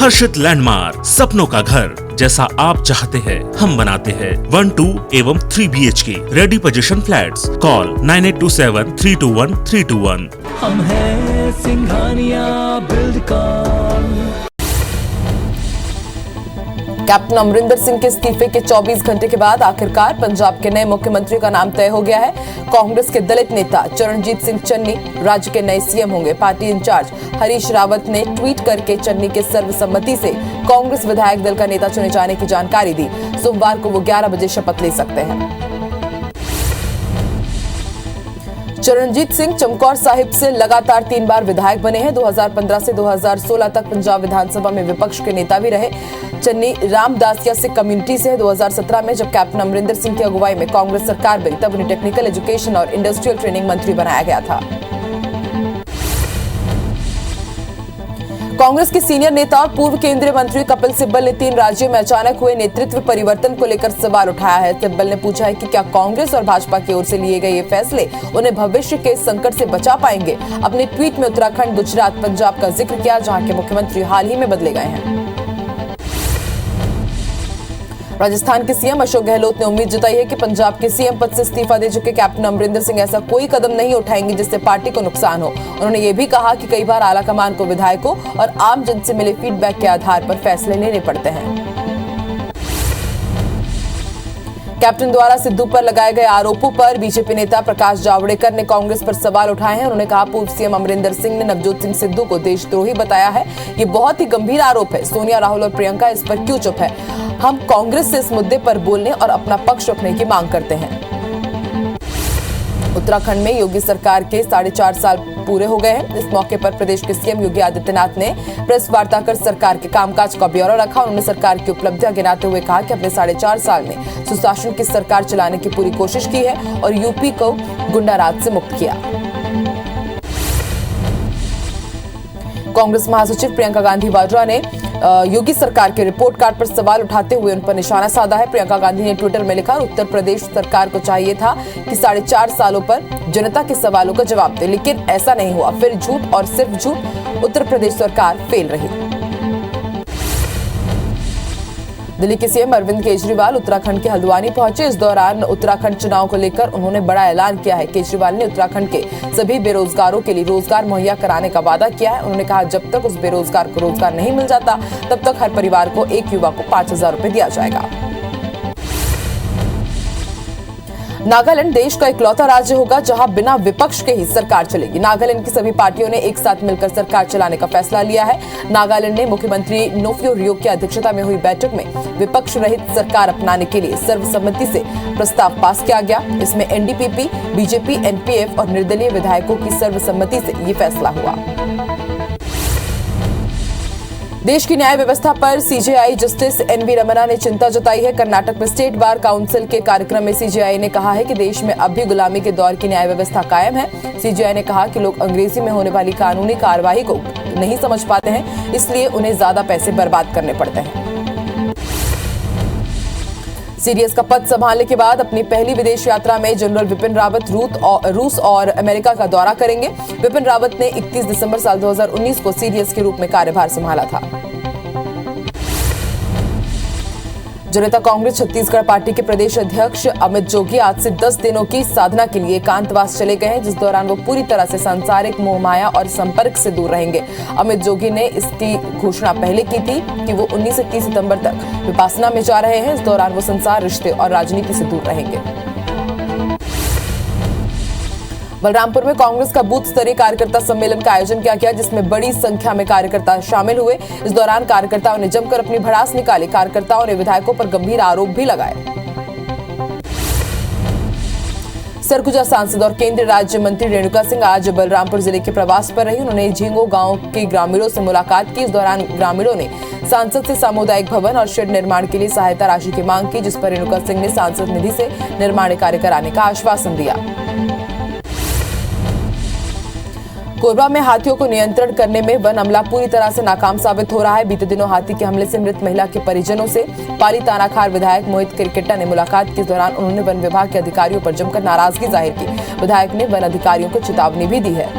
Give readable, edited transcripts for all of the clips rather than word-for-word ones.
हर्षित landmark, सपनों का घर जैसा आप चाहते हैं हम बनाते हैं। 1, 2 एवं 3 BHK ready position flats. Call 9827321321। हम हैं सिंघानिया बिल्डकॉन। कैप्टन अमरिंदर सिंह के इस्तीफे के 24 घंटे के बाद आखिरकार पंजाब के नए मुख्यमंत्री का नाम तय हो गया है। कांग्रेस के दलित नेता चरणजीत सिंह चन्नी राज्य के नए सीएम होंगे। पार्टी इंचार्ज हरीश रावत ने ट्वीट करके चन्नी के सर्वसम्मति से कांग्रेस विधायक दल का नेता चुने जाने की जानकारी दी। सोमवार को वो 11 बजे शपथ ले सकते हैं। चरणजीत सिंह चमकौर साहिब से लगातार 3 बार विधायक बने हैं। 2015 से 2016 तक पंजाब विधानसभा में विपक्ष के नेता भी रहे। चन्नी रामदासिया से कम्युनिटी से है। 2017 में जब कैप्टन अमरिंदर सिंह की अगुवाई में कांग्रेस सरकार बनी तब उन्हें टेक्निकल एजुकेशन और इंडस्ट्रियल ट्रेनिंग मंत्री बनाया गया था। कांग्रेस के सीनियर नेता और पूर्व केंद्रीय मंत्री कपिल सिब्बल ने 3 राज्यों में अचानक हुए नेतृत्व परिवर्तन को लेकर सवाल उठाया है। सिब्बल ने पूछा है कि क्या कांग्रेस और भाजपा की ओर से लिए गए ये फैसले उन्हें भविष्य के संकट से बचा पाएंगे। अपने ट्वीट में उत्तराखंड, गुजरात, पंजाब का जिक्र किया जहां के मुख्यमंत्री हाल ही में बदले गए हैं। राजस्थान के सीएम अशोक गहलोत ने उम्मीद जताई है कि पंजाब के सीएम पद से इस्तीफा दे चुके कैप्टन अमरिंदर सिंह ऐसा कोई कदम नहीं उठाएंगे जिससे पार्टी को नुकसान हो। उन्होंने ये भी कहा कि कई बार आलाकमान को विधायकों और आम जन से मिले फीडबैक के आधार पर फैसले लेने पड़ते हैं। कैप्टन द्वारा सिद्धू पर लगाए गए आरोपों पर बीजेपी नेता प्रकाश जावड़ेकर ने कांग्रेस पर सवाल उठाए हैं। उन्होंने कहा पूर्व सीएम अमरिंदर सिंह ने नवजोत सिंह सिद्धू को देशद्रोही बताया है। ये बहुत ही गंभीर आरोप है। सोनिया, राहुल और प्रियंका इस पर क्यों चुप है? हम कांग्रेस से इस मुद्दे पर बोलने और अपना पक्ष रखने की मांग करते हैं। उत्तराखंड में योगी सरकार के 4.5 साल पूरे हो गए हैं। इस मौके पर प्रदेश के सीएम योगी आदित्यनाथ ने प्रेस वार्ता कर सरकार के कामकाज का ब्यौरा रखा। उन्होंने सरकार की उपलब्धियां गिनाते हुए कहा कि अपने 4.5 साल में सुशासन की सरकार चलाने की पूरी कोशिश की है और यूपी को गुंडाराज से मुक्त किया। कांग्रेस महासचिव प्रियंका गांधी वाड्रा ने योगी सरकार के रिपोर्ट कार्ड पर सवाल उठाते हुए उन पर निशाना साधा है। प्रियंका गांधी ने ट्विटर में लिखा, उत्तर प्रदेश सरकार को चाहिए था कि 4.5 सालों पर जनता के सवालों का जवाब दे, लेकिन ऐसा नहीं हुआ। फिर झूठ और सिर्फ झूठ, उत्तर प्रदेश सरकार फेल रही। दिल्ली के सीएम अरविंद केजरीवाल उत्तराखंड के हल्द्वानी पहुंचे। इस दौरान उत्तराखंड चुनाव को लेकर उन्होंने बड़ा ऐलान किया है। केजरीवाल ने उत्तराखंड के सभी बेरोजगारों के लिए रोजगार मुहैया कराने का वादा किया है। उन्होंने कहा जब तक उस बेरोजगार को रोजगार नहीं मिल जाता तब तक हर परिवार को एक युवा को 5,000 रुपए दिया जाएगा। नागालैंड देश का इकलौता राज्य होगा जहां बिना विपक्ष के ही सरकार चलेगी। नागालैंड की सभी पार्टियों ने एक साथ मिलकर सरकार चलाने का फैसला लिया है। नागालैंड ने मुख्यमंत्री नोफियो रियो की अध्यक्षता में हुई बैठक में विपक्ष रहित सरकार अपनाने के लिए सर्वसम्मति से प्रस्ताव पास किया गया। इसमें एनडीपीपी, बीजेपी, एनपीएफ और निर्दलीय विधायकों की सर्वसम्मति से ये फैसला हुआ। देश की न्याय व्यवस्था पर सीजेआई जस्टिस एनवी रमना ने चिंता जताई है। कर्नाटक में स्टेट बार काउंसिल के कार्यक्रम में सीजेआई ने कहा है कि देश में अब भी गुलामी के दौर की न्याय व्यवस्था कायम है। सीजेआई ने कहा कि लोग अंग्रेजी में होने वाली कानूनी कार्रवाई को नहीं समझ पाते हैं, इसलिए उन्हें ज्यादा पैसे बर्बाद करने पड़ते हैं। सीडीएस का पद संभालने के बाद अपनी पहली विदेश यात्रा में जनरल विपिन रावत रूस और अमेरिका का दौरा करेंगे। विपिन रावत ने 31 दिसंबर साल 2019 को सीडीएस के रूप में कार्यभार संभाला था। जनता कांग्रेस छत्तीसगढ़ पार्टी के प्रदेश अध्यक्ष अमित जोगी आज से 10 दिनों की साधना के लिए एकांतवास चले गए हैं, जिस दौरान वो पूरी तरह से सांसारिक मोहमाया और संपर्क से दूर रहेंगे। अमित जोगी ने इसकी घोषणा पहले की थी कि वो 19 से 30 सितंबर तक विपासना में जा रहे हैं। इस दौरान वो संसार, रिश्ते और राजनीति से दूर रहेंगे। बलरामपुर में कांग्रेस का बूथ स्तरीय कार्यकर्ता सम्मेलन का आयोजन किया गया, जिसमें बड़ी संख्या में कार्यकर्ता शामिल हुए। इस दौरान कार्यकर्ताओं ने जमकर अपनी भड़ास निकाली। कार्यकर्ताओं ने विधायकों पर गंभीर आरोप भी लगाए। सरगुजा सांसद और केंद्रीय राज्य मंत्री रेणुका सिंह आज बलरामपुर जिले के प्रवास पर रही। उन्होंने झींगो गांव के ग्रामीणों से मुलाकात की। इस दौरान ग्रामीणों ने सांसद से सामुदायिक भवन और शेड निर्माण के लिए सहायता राशि की मांग की, जिस पर रेणुका सिंह ने सांसद निधि से निर्माण कार्य कराने का आश्वासन दिया। कोरबा में हाथियों को नियंत्रण करने में वन अमला पूरी तरह से नाकाम साबित हो रहा है। बीते दिनों हाथी के हमले से मृत महिला के परिजनों से पाली तानाखार विधायक मोहित किरकेट्टा ने मुलाकात की। इस दौरान उन्होंने वन विभाग के अधिकारियों पर जमकर नाराजगी जाहिर की। विधायक ने वन अधिकारियों को चेतावनी भी दी है।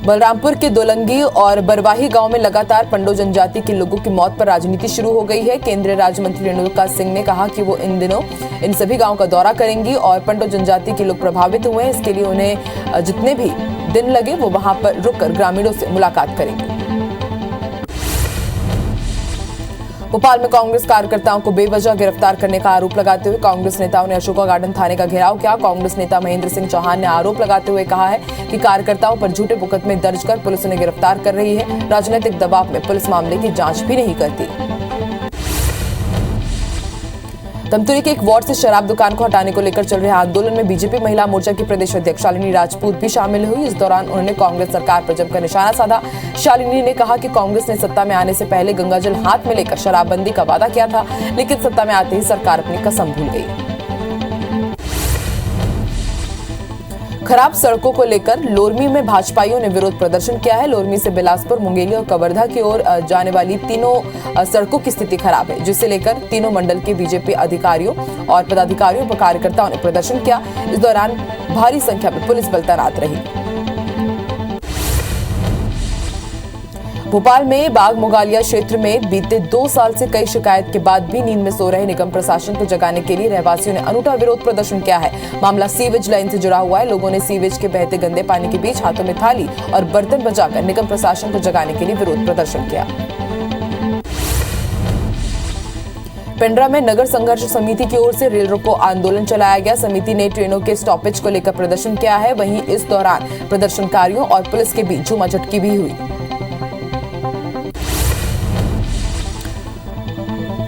बलरामपुर के दोलंगी और बरवाही गांव में लगातार पंडो जनजाति के लोगों की मौत पर राजनीति शुरू हो गई है। केंद्रीय राज्य मंत्री रेणुका सिंह ने कहा कि वो इन दिनों इन सभी गांवों का दौरा करेंगी और पंडो जनजाति के लोग प्रभावित हुए हैं, इसके लिए उन्हें जितने भी दिन लगे वो वहां पर रुककर ग्रामीणों से मुलाकात करेंगी। भोपाल में कांग्रेस कार्यकर्ताओं को बेवजह गिरफ्तार करने का आरोप लगाते हुए कांग्रेस नेताओं ने अशोका गार्डन थाने का घेराव किया। कांग्रेस नेता महेंद्र सिंह चौहान ने आरोप लगाते हुए कहा है कि कार्यकर्ताओं पर झूठे मुकदमे दर्ज कर पुलिस उन्हें गिरफ्तार कर रही है। राजनीतिक दबाव में पुलिस मामले की जांच भी नहीं करती। तमतुरी के एक वार्ड से शराब दुकान को हटाने को लेकर चल रहे आंदोलन में बीजेपी महिला मोर्चा की प्रदेश अध्यक्ष शालिनी राजपूत भी शामिल हुई। इस दौरान उन्होंने कांग्रेस सरकार पर जमकर निशाना साधा। शालिनी ने कहा कि कांग्रेस ने सत्ता में आने से पहले गंगाजल हाथ में लेकर शराबबंदी का वादा किया था, लेकिन सत्ता में आते ही सरकार अपनी कसम भूल गई। खराब सड़कों को लेकर लोरमी में भाजपाइयों ने विरोध प्रदर्शन किया है। लोरमी से बिलासपुर, मुंगेली और कवर्धा की ओर जाने वाली तीनों सड़कों की स्थिति खराब है, जिसे लेकर तीनों मंडल के बीजेपी अधिकारियों और पदाधिकारियों व कार्यकर्ताओं ने प्रदर्शन किया। इस दौरान भारी संख्या में पुलिस बल तैनात रही। भोपाल में बाग मुगालिया क्षेत्र में बीते 2 साल से कई शिकायत के बाद भी नींद में सो रहे निगम प्रशासन को जगाने के लिए रहवासियों ने अनूठा विरोध प्रदर्शन किया है। मामला सीवेज लाइन से जुड़ा हुआ है। लोगों ने सीवेज के बहते गंदे पानी के बीच हाथों में थाली और बर्तन बजाकर निगम प्रशासन को जगाने के लिए विरोध प्रदर्शन किया। पेंड्रा में नगर संघर्ष समिति की ओर से रेल रोको आंदोलन चलाया गया। समिति ने ट्रेनों के स्टॉपेज को लेकर प्रदर्शन किया है। वहीं इस दौरान प्रदर्शनकारियों और पुलिस के बीच झूमाझटकी भी हुई।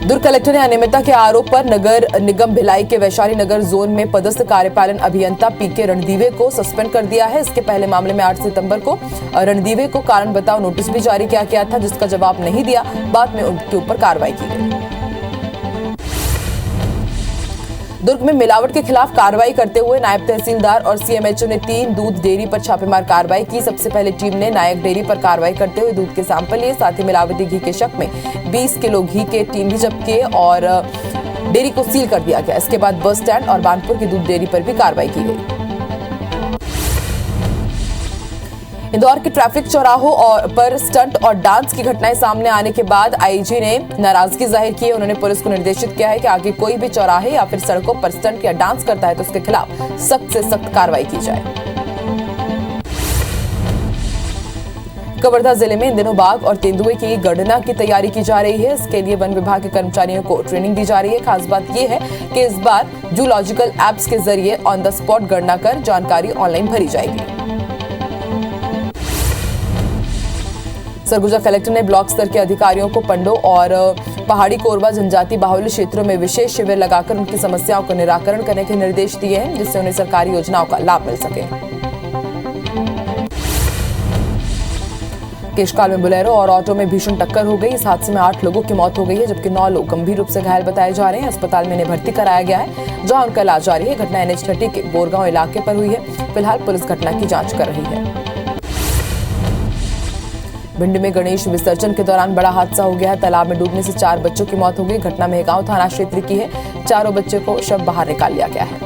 दुर्ग कलेक्टर ने अनियमितता के आरोप पर नगर निगम भिलाई के वैशाली नगर जोन में पदस्थ कार्यपालन अभियंता पीके रणदीवे को सस्पेंड कर दिया है। इसके पहले मामले में 8 सितंबर को रणदीवे को कारण बताओ नोटिस भी जारी किया गया था, जिसका जवाब नहीं दिया। बाद में उनके ऊपर कार्रवाई की गई। दुर्ग में मिलावट के खिलाफ कार्रवाई करते हुए नायब तहसीलदार और सीएमएचओ ने 3 दूध डेयरी पर छापेमार कार्रवाई की। सबसे पहले टीम ने नायक डेयरी पर कार्रवाई करते हुए दूध के सैंपल लिए, साथ ही मिलावटी घी के शक में 20 किलो घी के टीन भी जब्त किए और डेयरी को सील कर दिया गया। इसके बाद बस स्टैंड और बानपुर की दूध डेयरी पर भी कार्रवाई की गई। इंदौर के ट्रैफिक चौराहों पर स्टंट और डांस की घटनाएं सामने आने के बाद आईजी ने नाराजगी जाहिर की है। उन्होंने पुलिस को निर्देशित किया है कि आगे कोई भी चौराहे या फिर सड़कों पर स्टंट या डांस करता है तो उसके खिलाफ सख्त से सख्त कार्रवाई की जाए। कवर्धा जिले में इन दिनों बाघ और तेंदुए की गणना की तैयारी की जा रही है। इसके लिए वन विभाग के कर्मचारियों को ट्रेनिंग दी जा रही है। खास बात यह है कि इस बार जूलॉजिकल एप्स के जरिए ऑन द स्पॉट गणना कर जानकारी ऑनलाइन भरी जाएगी। सरगुजा कलेक्टर ने ब्लॉक स्तर के अधिकारियों को पंडो और पहाड़ी कोरबा जनजाति बाहुल्य क्षेत्रों में विशेष शिविर लगाकर उनकी समस्याओं को निराकरण करने के निर्देश दिए हैं, जिससे उन्हें सरकारी योजनाओं का लाभ मिल सके। केशकाल में बोलेरो और ऑटो में भीषण टक्कर हो गई। इस हादसे में 8 लोगों की मौत हो गई है, जबकि 9 लोग गंभीर रूप से घायल बताए जा रहे हैं। अस्पताल में इन्हें भर्ती कराया गया है, जहां उनका इलाज जारी है। घटना NH30 के बोरगांव इलाके पर हुई है। फिलहाल पुलिस घटना की जांच कर रही है। भिंड में गणेश विसर्जन के दौरान बड़ा हादसा हो गया है। तालाब में डूबने से 4 बच्चों की मौत हो गई। घटना मेहगांव थाना क्षेत्र की है। चारों बच्चों को शव बाहर निकाल लिया गया है।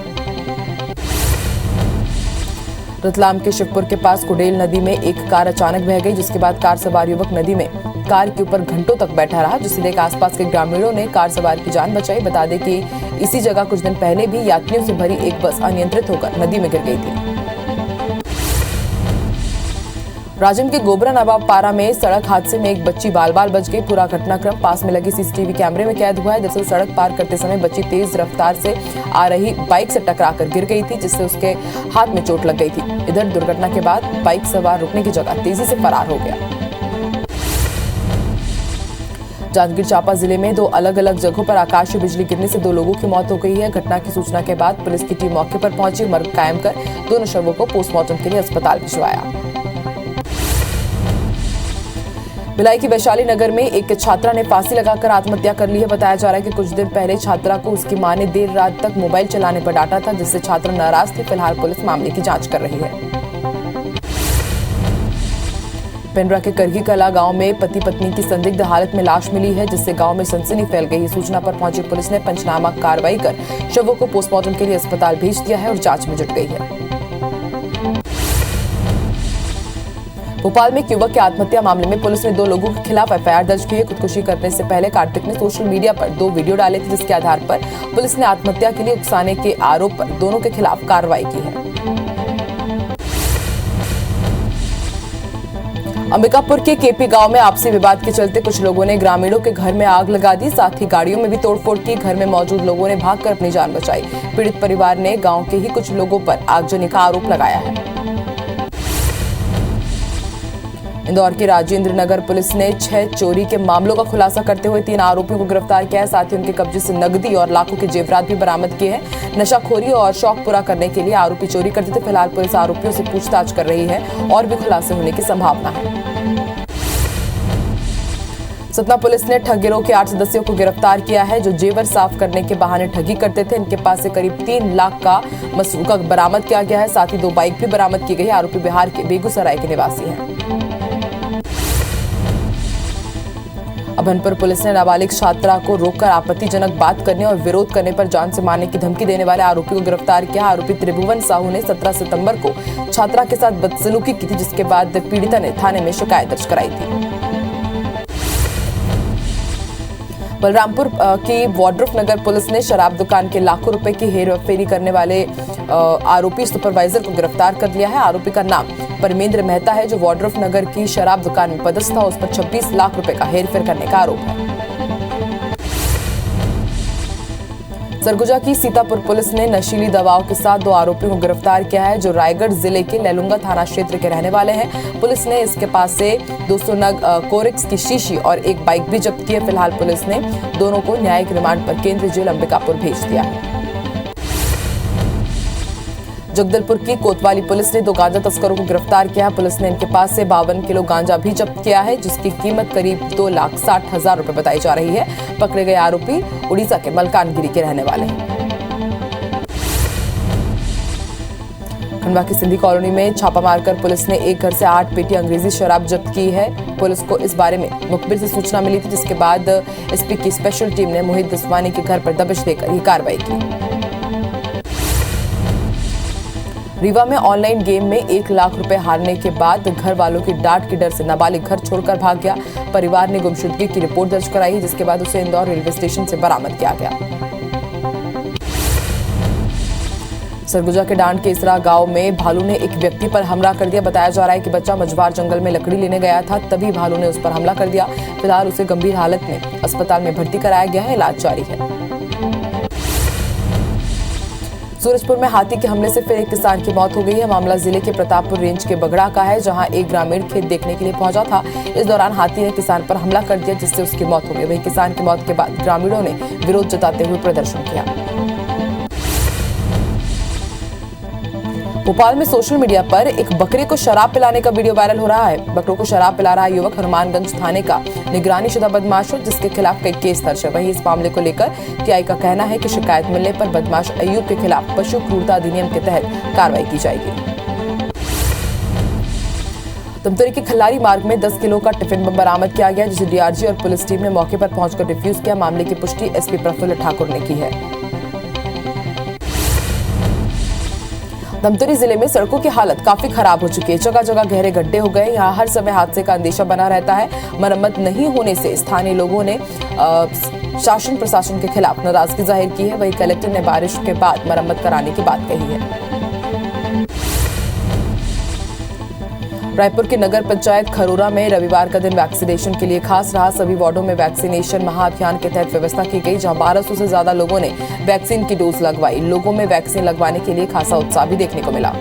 रतलाम के शिवपुर के पास कुडेल नदी में एक कार अचानक बह गई, जिसके बाद कार सवार युवक नदी में कार के ऊपर घंटों तक बैठा रहा, जिसे देख आसपास के ग्रामीणों ने कार सवार की जान बचाई। बता दें कि इसी जगह कुछ दिन पहले भी यात्रियों से भरी एक बस अनियंत्रित होकर नदी में गिर गई थी। राजन के गोबरा नवाब पारा में सड़क हादसे में एक बच्ची बाल बाल बच गई। पूरा घटनाक्रम पास में लगे सीसीटीवी कैमरे में कैद हुआ है। दरअसल सड़क पार करते समय बच्ची तेज रफ्तार से आ रही बाइक से टकराकर गिर गई थी, जिससे उसके हाथ में चोट लग गई थी। इधर दुर्घटना के बाद बाइक सवार रुकने की जगह तेजी से फरार हो गया। जांजगीर चांपा जिले में 2 अलग अलग जगहों पर आकाशीय बिजली गिरने से 2 लोगों की मौत हो गई है। घटना की सूचना के बाद पुलिस की टीम मौके पर पहुंची। मर्ग कायम कर दोनों शवों को पोस्टमार्टम के लिए अस्पताल भिजवाया। भिलाई की वैशाली नगर में एक छात्रा ने फांसी लगाकर आत्महत्या कर ली है। बताया जा रहा है कि कुछ दिन पहले छात्रा को उसकी मां ने देर रात तक मोबाइल चलाने पर डांटा था, जिससे छात्रा नाराज थी। फिलहाल पुलिस मामले की जांच कर रही है। पेंड्रा के करगी कला गांव में पति पत्नी की संदिग्ध हालत में लाश मिली है, जिससे गांव में सनसनी फैल गई। सूचना पर पहुंची पुलिस ने पंचनामा कार्रवाई कर शवों को पोस्टमार्टम के लिए अस्पताल भेज दिया है और जांच में जुट गई है। भोपाल में एक युवक की आत्महत्या मामले में पुलिस ने 2 लोगों के खिलाफ एफआईआर दर्ज की है। खुदकुशी करने से पहले कार्तिक ने सोशल मीडिया पर 2 वीडियो डाले थे, जिसके आधार पर पुलिस ने आत्महत्या के लिए उकसाने के आरोप पर दोनों के खिलाफ कार्रवाई की है। अंबिकापुर के केपी गांव में आपसी विवाद के चलते कुछ लोगों ने ग्रामीणों के घर में आग लगा दी, साथ ही गाड़ियों में भी तोड़फोड़ की। घर में मौजूद लोगों ने भागकर अपनी जान बचाई। पीड़ित परिवार ने गांव के ही कुछ लोगों पर आगजनी का आरोप लगाया है। इंदौर की राजेंद्र नगर पुलिस ने 6 चोरी के मामलों का खुलासा करते हुए 3 आरोपियों को गिरफ्तार किया है। साथ ही उनके कब्जे से नकदी और लाखों के जेवरात भी बरामद किए हैं। नशाखोरी और शौक पूरा करने के लिए आरोपी चोरी करते थे। फिलहाल पुलिस आरोपियों से पूछताछ कर रही है और भी खुलासे होने की संभावना है। सतना पुलिस ने ठग गिरोह के 8 सदस्यों को गिरफ्तार किया है, जो जेवर साफ करने के बहाने ठगी करते थे। इनके पास से करीब 3 लाख का मसरूका बरामद किया गया है। साथ ही 2 बाइक भी बरामद की गई। आरोपी बिहार के बेगूसराय के निवासी हैं। अभनपुर पुलिस ने नाबालिग छात्रा को रोककर आपत्तिजनक बात करने और विरोध करने पर जान से मारने की धमकी देने वाले आरोपी को गिरफ्तार किया। आरोपी त्रिभुवन साहू ने 17 सितंबर को छात्रा के साथ बदसलूकी की थी, जिसके बाद पीड़िता ने थाने में शिकायत दर्ज कराई थी। बलरामपुर की वाड्रफ नगर पुलिस ने शराब दुकान के लाखों रुपए की हेरफेरी करने वाले आरोपी सुपरवाइजर को गिरफ्तार कर लिया है। आरोपी का नाम परमेंद्र मेहता है, जो वाड्रफ नगर की शराब दुकान में पदस्थ था। उस पर 26 लाख रुपए का हेरफेर करने का आरोप है। सरगुजा की सीतापुर पुलिस ने नशीली दवाओं के साथ 2 आरोपियों को गिरफ्तार किया है, जो रायगढ़ जिले के लैलुंगा थाना क्षेत्र के रहने वाले हैं। पुलिस ने इसके पास से 200 नग कोरेक्स की शीशी और एक बाइक भी जब्त की है। फिलहाल पुलिस ने दोनों को न्यायिक रिमांड पर केंद्रीय जेल अंबिकापुर भेज दिया है। जगदलपुर की कोतवाली पुलिस ने 2 गांजा तस्करों को गिरफ्तार किया है। पुलिस ने इनके पास से 52 किलो गांजा भी जब्त किया है, जिसकी कीमत करीब 2,60,000 रुपए बताई जा रही है। पकड़े गए आरोपी उड़ीसा के मलकानगिरी के रहने वाले हैं। खंडवा की सिंधी कॉलोनी में छापा मारकर पुलिस ने एक घर से 8 पेटी अंग्रेजी शराब जब्त की है। पुलिस को इस बारे में मुखबिर से सूचना मिली थी, जिसके बाद एसपी की स्पेशल टीम ने मोहित दसवानी के घर पर दबिश देकर ये कार्रवाई की। रीवा में ऑनलाइन गेम में 1 लाख रुपए हारने के बाद घर वालों की डांट के डर से नाबालिग घर छोड़कर भाग गया। परिवार ने गुमशुदगी की रिपोर्ट दर्ज कराई, जिसके बाद उसे इंदौर रेलवे स्टेशन से बरामद किया गया। सरगुजा के डांड के इसरा गांव में भालू ने एक व्यक्ति पर हमला कर दिया। बताया जा रहा है कि बच्चा मझवार जंगल में लकड़ी लेने गया था, तभी भालू ने उस पर हमला कर दिया। फिलहाल उसे गंभीर हालत में अस्पताल में भर्ती कराया गया है। इलाज जारी है। सूरजपुर में हाथी के हमले से फिर एक किसान की मौत हो गई है। मामला जिले के प्रतापपुर रेंज के बगड़ा का है, जहां एक ग्रामीण खेत देखने के लिए पहुंचा था। इस दौरान हाथी ने किसान पर हमला कर दिया, जिससे उसकी मौत हो गई। वहीं किसान की मौत के बाद ग्रामीणों ने विरोध जताते हुए प्रदर्शन किया। भोपाल में सोशल मीडिया पर एक बकरे को शराब पिलाने का वीडियो वायरल हो रहा है। बकरों को शराब पिला रहा युवक हनुमानगंज थाने का निगरानी शुदा बदमाश है, जिसके खिलाफ कई केस दर्ज है। वहीं इस मामले को लेकर टीआई का कहना है कि शिकायत मिलने पर बदमाश अयूब के खिलाफ पशु क्रूरता अधिनियम के तहत कार्रवाई की जाएगी। तमतरी के खल्लारी मार्ग में 10 किलो का टिफिन बम बरामद किया गया, जिसे डीआरजी और पुलिस टीम ने मौके पर पहुंचकर डिफ्यूज किया। मामले की पुष्टि एसपी प्रफुल्ल ठाकुर ने की है। धमतरी जिले में सड़कों की हालत काफी खराब हो चुकी है। जगह जगह गहरे गड्ढे हो गए। यहाँ हर समय हादसे का अंदेशा बना रहता है। मरम्मत नहीं होने से स्थानीय लोगों ने शासन प्रशासन के खिलाफ नाराजगी जाहिर की है। वहीं कलेक्टर ने बारिश के बाद मरम्मत कराने की बात कही है। रायपुर के नगर पंचायत खरोरा में रविवार का दिन वैक्सीनेशन के लिए खास रहा। सभी वार्डों में वैक्सीनेशन महाअभियान के तहत व्यवस्था की गई, जहां 1200 से ज्यादा लोगों ने वैक्सीन की डोज लगवाई। लोगों में वैक्सीन लगवाने के लिए खासा उत्साह भी देखने को मिला।